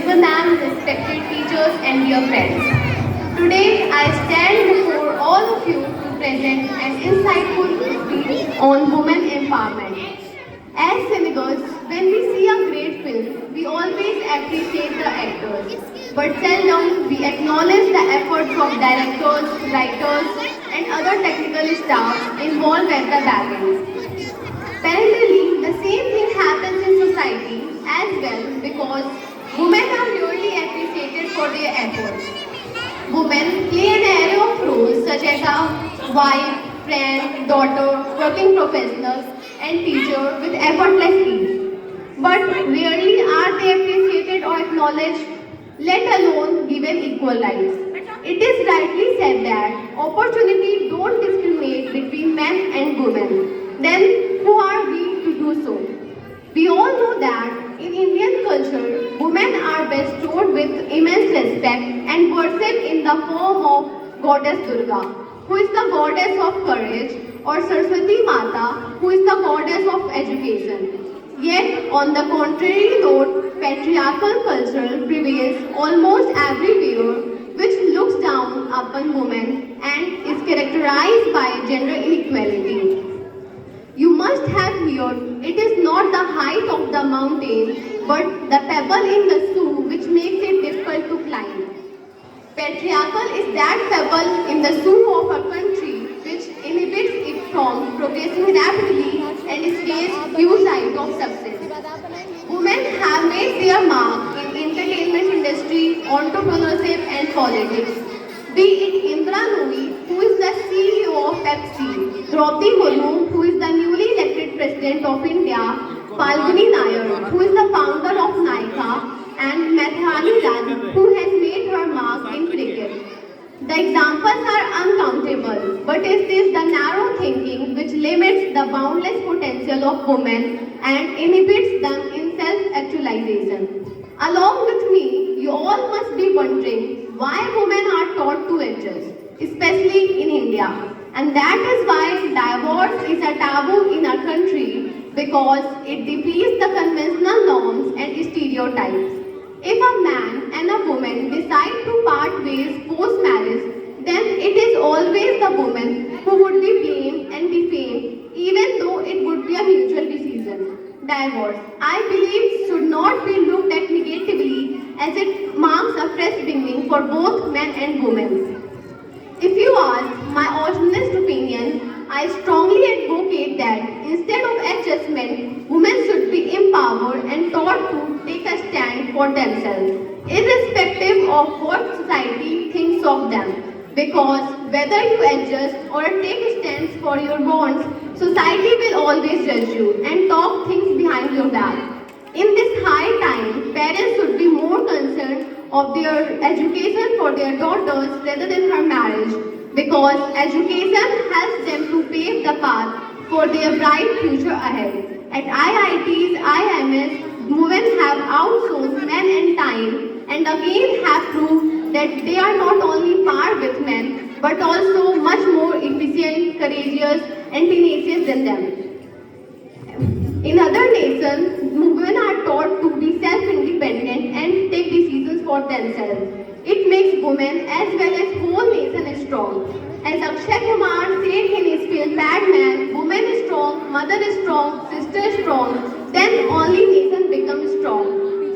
Principal Ma'am, respected teachers and dear friends. Today I stand before all of you to present an insightful speech on women empowerment. As cinegoers, when we see a great film, we always appreciate the actors, but seldom we acknowledge the efforts of directors, writers, and other technical staff involved at the back end. Parallelly, the same thing happens in society as well because women are really appreciated for their efforts. Women play an array of roles such as a wife, friend, daughter, working professional, and teacher with effortless ease. But rarely are they appreciated or acknowledged, let alone given equal rights. It is rightly said that opportunity don't discriminate between men and women. Then who are we to do so? We all know that in Indian culture, women are bestowed with immense respect and worshipped in the form of Goddess Durga, who is the goddess of courage, or Saraswati Mata, who is the goddess of education. Yet, on the contrary note, patriarchal culture prevails almost everywhere, which looks down upon women and is characterized by gender inequality. You must have heard it is not the height of the mountain, but the pebble in the shoe which makes it difficult to climb. Patriarchal is that pebble in the shoe of a country which inhibits it from progressing rapidly and stays huge height of success. Women have made their mark in entertainment industry, entrepreneurship and politics. Be it Indra Nooyi, who is the CEO of Pepsi, Draupadi Murmu, who is the newly elected President of India, Falguni Nayar, who is the founder of Nykaa, and Maithili Raj, who has made her mark in cricket. The examples are uncountable, but it is the narrow thinking which limits the boundless potential of women and inhibits them in self-actualization. Along with me, you all must be wondering why women are taught to adjust, especially in India. And that is why divorce is a taboo in our country because it defeats the conventional norms and stereotypes. If a man and a woman decide to part ways post-marriage, then it is always the woman who would be blamed and defamed, even though it would be a mutual decision. Divorce, I believe, should not be looked at negatively as it marks a fresh beginning for both men and women. If you ask my honest opinion, I strongly advocate that instead of adjustment, women should be empowered and taught to take a stand for themselves, irrespective of what society thinks of them. Because whether you adjust or take stands for your wants, society will always judge you and talk things behind your back. In this high time, parents should be more concerned of their education for their daughters rather than her marriage because education helps them to pave the path for their bright future ahead. At IITs, IMS, women have outsourced men and time and again have proved that they are not only par with men but also much more efficient, courageous and tenacious than them. In other nations, women are taught to be self-independent and take decisions for themselves. It makes women as well as whole nation strong. As Akshay Kumar said in his film Padman, woman is strong, mother is strong, sister is strong, then only nation becomes strong.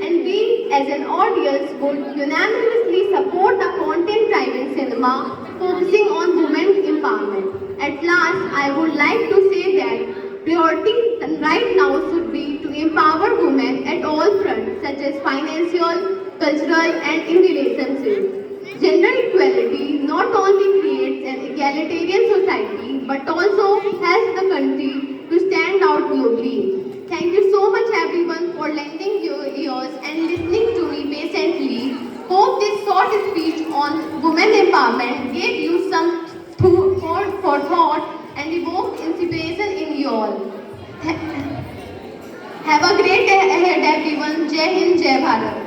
And we as an audience would unanimously support the content-driven cinema focusing on women empowerment. At last, I would like to say that priority right now should be to empower women at all fronts such as financial, cultural and in relationships. Gender equality not only creates an egalitarian society but also helps the country to stand out globally. Thank you so much everyone for lending your ears and listening to me patiently. Hope this short speech on women empowerment gave you some food for thought and evoked inspiration in you all. Have a great day ahead everyone. Jai Hind, Jai Bharat.